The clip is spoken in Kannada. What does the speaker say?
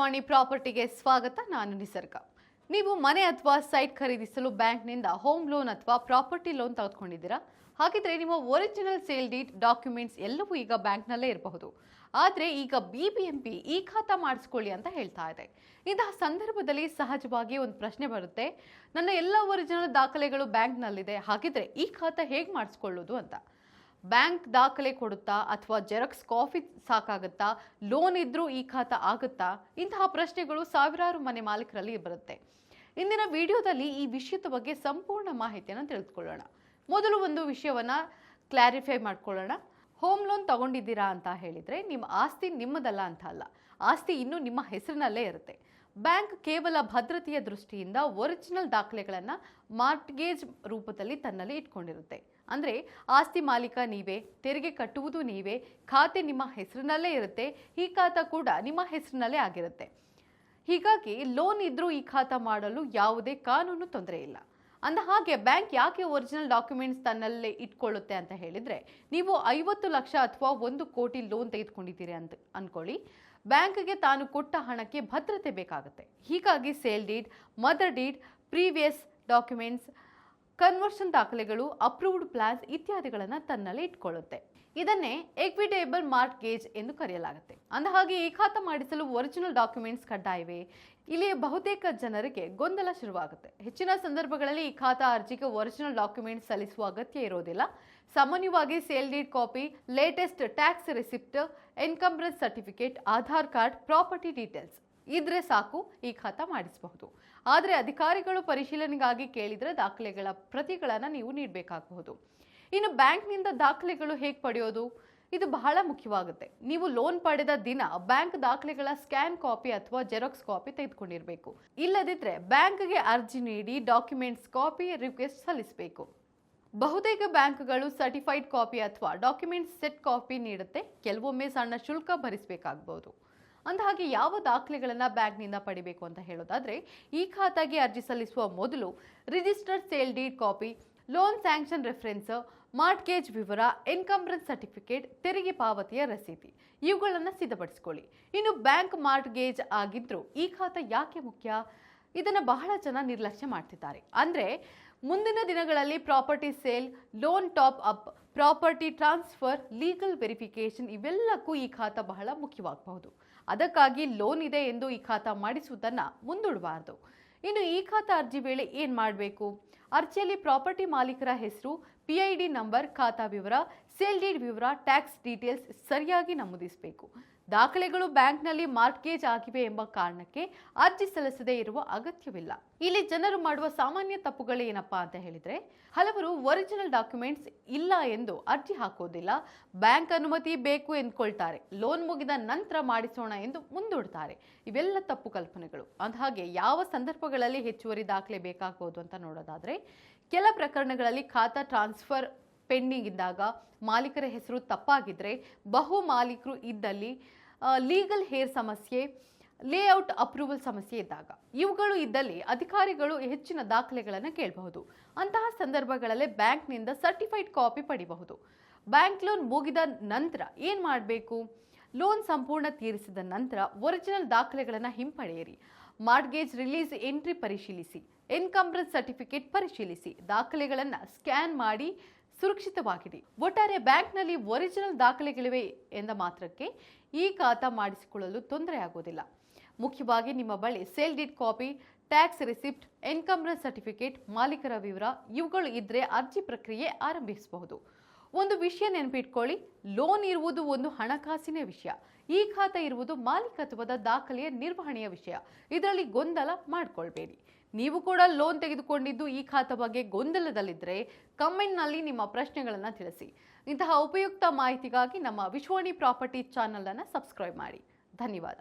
ವಿಶ್ವವಾಣಿ ಪ್ರಾಪರ್ಟಿಗೆ ಸ್ವಾಗತ. ನಾನು ನಿಸರ್ಗ. ನೀವು ಮನೆ ಅಥವಾ ಸೈಟ್ ಖರೀದಿಸಲು ಬ್ಯಾಂಕ್ನಿಂದ ಹೋಮ್ ಲೋನ್ ಅಥವಾ ಪ್ರಾಪರ್ಟಿ ಲೋನ್ ತೆಗೆದುಕೊಂಡಿದ್ದೀರಾ? ಹಾಗಿದ್ರೆ ನಿಮ್ಮ ಒರಿಜಿನಲ್ ಸೇಲ್ ಡೀಡ್ ಡಾಕ್ಯುಮೆಂಟ್ಸ್ ಎಲ್ಲವೂ ಈಗ ಬ್ಯಾಂಕ್ನಲ್ಲೇ ಇರಬಹುದು. ಆದರೆ ಈಗ BBMP ಈ ಖಾತಾ ಮಾಡಿಸ್ಕೊಳ್ಳಿ ಅಂತ ಹೇಳ್ತಾ ಇದೆ. ಇಂತಹ ಸಂದರ್ಭದಲ್ಲಿ ಸಹಜವಾಗಿ ಒಂದು ಪ್ರಶ್ನೆ ಬರುತ್ತೆ, ನನ್ನ ಎಲ್ಲ ಒರಿಜಿನಲ್ ದಾಖಲೆಗಳು ಬ್ಯಾಂಕ್ನಲ್ಲಿದೆ, ಹಾಗಿದ್ರೆ ಈ ಖಾತಾ ಹೇಗೆ ಮಾಡಿಸ್ಕೊಳ್ಳೋದು ಅಂತ. ಬ್ಯಾಂಕ್ ದಾಖಲೆ ಕೊಡುತ್ತಾ ಅಥವಾ ಜೆರಾಕ್ಸ್ ಕಾಪಿ ಸಾಕಾಗುತ್ತಾ? ಲೋನ್ ಇದ್ರೂ ಈ ಖಾತಾ ಆಗುತ್ತಾ? ಇಂತಹ ಪ್ರಶ್ನೆಗಳು ಸಾವಿರಾರು ಮನೆ ಮಾಲೀಕರಲ್ಲಿ ಬರುತ್ತೆ. ಇಂದಿನ ವಿಡಿಯೋದಲ್ಲಿ ಈ ವಿಷಯದ ಬಗ್ಗೆ ಸಂಪೂರ್ಣ ಮಾಹಿತಿಯನ್ನು ತಿಳಿದುಕೊಳ್ಳೋಣ. ಮೊದಲು ಒಂದು ವಿಷಯವನ್ನ ಕ್ಲಾರಿಫೈ ಮಾಡ್ಕೊಳ್ಳೋಣ. ಹೋಮ್ ಲೋನ್ ತಗೊಂಡಿದ್ದೀರಾ ಅಂತ ಹೇಳಿದ್ರೆ ನಿಮ್ಮ ಆಸ್ತಿ ನಿಮ್ಮದಲ್ಲ ಅಂತ ಅಲ್ಲ, ಆಸ್ತಿ ಇನ್ನೂ ನಿಮ್ಮ ಹೆಸರಿನಲ್ಲೇ ಇರುತ್ತೆ. ಬ್ಯಾಂಕ್ ಕೇವಲ ಭದ್ರತೆಯ ದೃಷ್ಟಿಯಿಂದ ಒರಿಜಿನಲ್ ದಾಖಲೆಗಳನ್ನು ಮಾರ್ಟ್ಗೇಜ್ ರೂಪದಲ್ಲಿ ತನ್ನಲ್ಲಿ ಇಟ್ಕೊಂಡಿರುತ್ತೆ. ಅಂದರೆ ಆಸ್ತಿ ಮಾಲೀಕ ನೀವೇ, ತೆರಿಗೆ ಕಟ್ಟುವುದು ನೀವೇ, ಖಾತೆ ನಿಮ್ಮ ಹೆಸರಿನಲ್ಲೇ ಇರುತ್ತೆ, ಈ ಖಾತಾ ಕೂಡ ನಿಮ್ಮ ಹೆಸರಿನಲ್ಲೇ ಆಗಿರುತ್ತೆ. ಹೀಗಾಗಿ ಲೋನ್ ಇದ್ರೂ ಈ ಖಾತಾ ಮಾಡಲು ಯಾವುದೇ ಕಾನೂನು ತೊಂದರೆ ಇಲ್ಲ. ಅಂದ ಹಾಗೆ ಬ್ಯಾಂಕ್ ಯಾಕೆ ಒರಿಜಿನಲ್ ಡಾಕ್ಯುಮೆಂಟ್ಸ್ ತನ್ನಲ್ಲೇ ಇಟ್ಕೊಳ್ಳುತ್ತೆ ಅಂತ ಹೇಳಿದ್ರೆ, ನೀವು 50 ಲಕ್ಷ ಅಥವಾ 1 ಕೋಟಿ ಲೋನ್ ತೆಗೆದುಕೊಂಡಿದ್ದೀರಿ ಅಂತ ಅನ್ಕೊಳ್ಳಿ. ಬ್ಯಾಂಕ್ಗೆ ತಾನು ಕೊಟ್ಟ ಹಣಕ್ಕೆ ಭದ್ರತೆ ಬೇಕಾಗುತ್ತೆ. ಹೀಗಾಗಿ sale deed, mother deed, previous documents, conversion ದಾಖಲೆಗಳು, ಅಪ್ರೂವ್ಡ್ ಪ್ಲಾನ್ಸ್ ಇತ್ಯಾದಿಗಳನ್ನು ತನ್ನಲ್ಲಿ ಇಟ್ಕೊಳ್ಳುತ್ತೆ. ಇದನ್ನೇ ಎಕ್ವಿಟೇಬಲ್ ಮಾರ್ಟ್ಗೇಜ್ ಎಂದು ಕರೆಯಲಾಗುತ್ತೆ. ಅಂದಹಾಗೆ ಈ ಖಾತಾ ಮಾಡಿಸಲು ಒರಿಜಿನಲ್ ಡಾಕ್ಯುಮೆಂಟ್ಸ್ ಕಡ್ಡಾಯವೇ? ಇಲ್ಲಿ ಬಹುತೇಕ ಜನರಿಗೆ ಗೊಂದಲ ಶುರುವಾಗುತ್ತೆ. ಹೆಚ್ಚಿನ ಸಂದರ್ಭಗಳಲ್ಲಿ ಈ ಖಾತಾ ಅರ್ಜಿಗೆ ಒರಿಜಿನಲ್ ಡಾಕ್ಯುಮೆಂಟ್ಸ್ ಸಲ್ಲಿಸುವ ಅಗತ್ಯ ಇರೋದಿಲ್ಲ. ಸಾಮಾನ್ಯವಾಗಿ sale deed copy, latest tax receipt, encumbrance certificate, Aadhaar card, property details ಇದ್ರೆ ಸಾಕು ಈ ಖಾತಾ ಮಾಡಿಸಬಹುದು. ಆದರೆ ಅಧಿಕಾರಿಗಳು ಪರಿಶೀಲನೆಗಾಗಿ ಕೇಳಿದರೆ ದಾಖಲೆಗಳ ಪ್ರತಿಗಳನ್ನು ನೀವು ನೀಡಬೇಕಾಗಬಹುದು. ಇನ್ನು ಬ್ಯಾಂಕ್ನಿಂದ ದಾಖಲೆಗಳು ಹೇಗೆ ಪಡೆಯೋದು? ಇದು ಬಹಳ ಮುಖ್ಯವಾಗುತ್ತೆ. ನೀವು ಲೋನ್ ಪಡೆದ ದಿನ ಬ್ಯಾಂಕ್ ದಾಖಲೆಗಳ ಸ್ಕ್ಯಾನ್ ಕಾಪಿ ಅಥವಾ ಜೆರಾಕ್ಸ್ ಕಾಪಿ ತೆಗೆದುಕೊಂಡಿರಬೇಕು. ಇಲ್ಲದಿದ್ದರೆ ಬ್ಯಾಂಕ್ಗೆ ಅರ್ಜಿ ನೀಡಿ ಡಾಕ್ಯುಮೆಂಟ್ಸ್ ಕಾಪಿ ರಿಕ್ವೆಸ್ಟ್ ಸಲ್ಲಿಸಬೇಕು. ಬಹುತೇಕ ಬ್ಯಾಂಕ್ಗಳು ಸರ್ಟಿಫೈಡ್ ಕಾಪಿ ಅಥವಾ ಡಾಕ್ಯುಮೆಂಟ್ಸ್ ಸೆಟ್ ಕಾಪಿ ನೀಡುತ್ತೆ. ಕೆಲವೊಮ್ಮೆ ಸಣ್ಣ ಶುಲ್ಕ ಭರಿಸಬೇಕಾಗಬಹುದು. ಅಂದಹಾಗೆ ಯಾವ ದಾಖಲೆಗಳನ್ನು ಬ್ಯಾಂಕ್ನಿಂದ ಪಡಿಬೇಕು ಅಂತ ಹೇಳೋದಾದ್ರೆ, ಈ ಖಾತಾಗೆ ಅರ್ಜಿ ಸಲ್ಲಿಸುವ ಮೊದಲು registered sale deed copy, loan sanction reference, mortgage ವಿವರ, ಎನ್ಕಂಬ್ರೆನ್ಸ್ ಸರ್ಟಿಫಿಕೇಟ್, ತೆರಿಗೆ ಪಾವತಿಯ ರಸೀದಿ ಇವುಗಳನ್ನು ಸಿದ್ಧಪಡಿಸಿಕೊಳ್ಳಿ. ಇನ್ನು ಬ್ಯಾಂಕ್ ಮಾರ್ಟ್ಗೇಜ್ ಆಗಿದ್ರೂ ಈ ಖಾತಾ ಯಾಕೆ ಮುಖ್ಯ? ಇದನ್ನು ಬಹಳ ಜನ ನಿರ್ಲಕ್ಷ್ಯ ಮಾಡ್ತಿದ್ದಾರೆ. ಅಂದರೆ ಮುಂದಿನ ದಿನಗಳಲ್ಲಿ property sale, loan top up, property transfer, legal verification ಇವೆಲ್ಲಕ್ಕೂ ಈ ಖಾತಾ ಬಹಳ ಮುಖ್ಯವಾಗಬಹುದು. ಅದಕ್ಕಾಗಿ ಲೋನ್ ಇದೆ ಎಂದು ಈ ಖಾತಾ ಮಾಡಿಸುವುದನ್ನು ಮುಂದೂಡಬಾರದು. ಇನ್ನು ಈ ಖಾತಾ ಅರ್ಜಿ ವೇಳೆ ಏನು ಮಾಡಬೇಕು? ಅರ್ಜಿಯಲ್ಲಿ ಪ್ರಾಪರ್ಟಿ ಮಾಲೀಕರ ಹೆಸರು, PID ನಂಬರ್, ಖಾತಾ ವಿವರ, ಸೇಲ್ ಡೀಡ್ ವಿವರ, ಟ್ಯಾಕ್ಸ್ ಡೀಟೇಲ್ಸ್ ಸರಿಯಾಗಿ ನಮೂದಿಸಬೇಕು. ದಾಖಲೆಗಳು ಬ್ಯಾಂಕ್ನಲ್ಲಿ ಮಾರ್ಟ್ಗೇಜ್ ಆಗಿವೆ ಎಂಬ ಕಾರಣಕ್ಕೆ ಅರ್ಜಿ ಸಲ್ಲಿಸದೇ ಇರುವ ಅಗತ್ಯವಿಲ್ಲ. ಇಲ್ಲಿ ಜನರು ಮಾಡುವ ಸಾಮಾನ್ಯ ತಪ್ಪುಗಳೇನಪ್ಪಾ ಅಂತ ಹೇಳಿದ್ರೆ, ಹಲವರು ಒರಿಜಿನಲ್ ಡಾಕ್ಯುಮೆಂಟ್ಸ್ ಇಲ್ಲ ಎಂದು ಅರ್ಜಿ ಹಾಕೋದಿಲ್ಲ, ಬ್ಯಾಂಕ್ ಅನುಮತಿ ಬೇಕು ಎಂದ್ಕೊಳ್ತಾರೆ, ಲೋನ್ ಮುಗಿದ ನಂತರ ಮಾಡಿಸೋಣ ಎಂದು ಮುಂದೂಡ್ತಾರೆ. ಇವೆಲ್ಲ ತಪ್ಪು ಕಲ್ಪನೆಗಳು. ಅಂದಹಾಗೆ ಯಾವ ಸಂದರ್ಭಗಳಲ್ಲಿ ಹೆಚ್ಚುವರಿ ದಾಖಲೆ ಬೇಕಾಗಬಹುದು ಅಂತ ನೋಡೋದಾದ್ರೆ, ಕೆಲ ಪ್ರಕರಣಗಳಲ್ಲಿ ಖಾತಾ ಟ್ರಾನ್ಸ್ಫರ್ ಪೆಂಡಿಂಗ್ ಇದ್ದಾಗ, ಮಾಲೀಕರ ಹೆಸರು ತಪ್ಪಾಗಿದ್ರೆ, ಬಹು ಮಾಲೀಕರು ಇದ್ದಲ್ಲಿ, ಲೀಗಲ್ ಹೇರ್ ಸಮಸ್ಯೆ, ಲೇಔಟ್ ಅಪ್ರೂವಲ್ ಸಮಸ್ಯೆ ಇದ್ದಾಗ, ಇವುಗಳು ಇದ್ದಲ್ಲಿ ಅಧಿಕಾರಿಗಳು ಹೆಚ್ಚಿನ ದಾಖಲೆಗಳನ್ನು ಕೇಳಬಹುದು. ಅಂತಹ ಸಂದರ್ಭಗಳಲ್ಲಿ ಬ್ಯಾಂಕ್ನಿಂದ ಸರ್ಟಿಫೈಡ್ ಕಾಪಿ ಪಡಿಬಹುದು. ಬ್ಯಾಂಕ್ ಲೋನ್ ಮುಗಿದ ನಂತರ ಏನು ಮಾಡಬೇಕು? ಲೋನ್ ಸಂಪೂರ್ಣ ತೀರಿಸಿದ ನಂತರ ಒರಿಜಿನಲ್ ದಾಖಲೆಗಳನ್ನು ಹಿಂಪಡೆಯಿರಿ. ಮಾರ್ಟ್ಗೇಜ್ ರಿಲೀಸ್ ಎಂಟ್ರಿ ಪರಿಶೀಲಿಸಿ, ಎನ್ಕಂಬ್ರೆನ್ಸ್ ಸರ್ಟಿಫಿಕೇಟ್ ಪರಿಶೀಲಿಸಿ, ದಾಖಲೆಗಳನ್ನು ಸ್ಕ್ಯಾನ್ ಮಾಡಿ ಸುರಕ್ಷಿತವಾಗಿಡಿ. ಒಟ್ಟಾರೆ ಬ್ಯಾಂಕ್ನಲ್ಲಿ ಒರಿಜಿನಲ್ ದಾಖಲೆಗಳಿವೆ ಎಂದ ಮಾತ್ರಕ್ಕೆ ಈ ಖಾತಾ ಮಾಡಿಸಿಕೊಳ್ಳಲು ತೊಂದರೆ ಆಗೋದಿಲ್ಲ. ಮುಖ್ಯವಾಗಿ ನಿಮ್ಮ ಬಳಿ sale deed copy, tax receipt, encumbrance certificate, ಮಾಲೀಕರ ವಿವರ ಇವುಗಳು ಇದ್ರೆ ಅರ್ಜಿ ಪ್ರಕ್ರಿಯೆ ಆರಂಭಿಸಬಹುದು. ಒಂದು ವಿಷಯ ನೆನಪಿಟ್ಕೊಳ್ಳಿ, ಲೋನ್ ಇರುವುದು ಒಂದು ಹಣಕಾಸಿನ ವಿಷಯ, ಈ ಖಾತಾ ಇರುವುದು ಮಾಲೀಕತ್ವದ ದಾಖಲೆಯ ನಿರ್ವಹಣೆಯ ವಿಷಯ. ಇದರಲ್ಲಿ ಗೊಂದಲ ಮಾಡ್ಕೊಳ್ಬೇಡಿ. ನೀವು ಕೂಡ ಲೋನ್ ತೆಗೆದುಕೊಂಡಿದ್ದು ಈ ಖಾತಾ ಬಗ್ಗೆ ಗೊಂದಲದಲ್ಲಿದ್ದರೆ ಕಮೆಂಟ್ನಲ್ಲಿ ನಿಮ್ಮ ಪ್ರಶ್ನೆಗಳನ್ನು ತಿಳಿಸಿ. ಇಂತಹ ಉಪಯುಕ್ತ ಮಾಹಿತಿಗಾಗಿ ನಮ್ಮ ವಿಶ್ವವಾಣಿ ಪ್ರಾಪರ್ಟಿ ಚಾನಲ್ ಅನ್ನು ಸಬ್ಸ್ಕ್ರೈಬ್ ಮಾಡಿ. ಧನ್ಯವಾದ.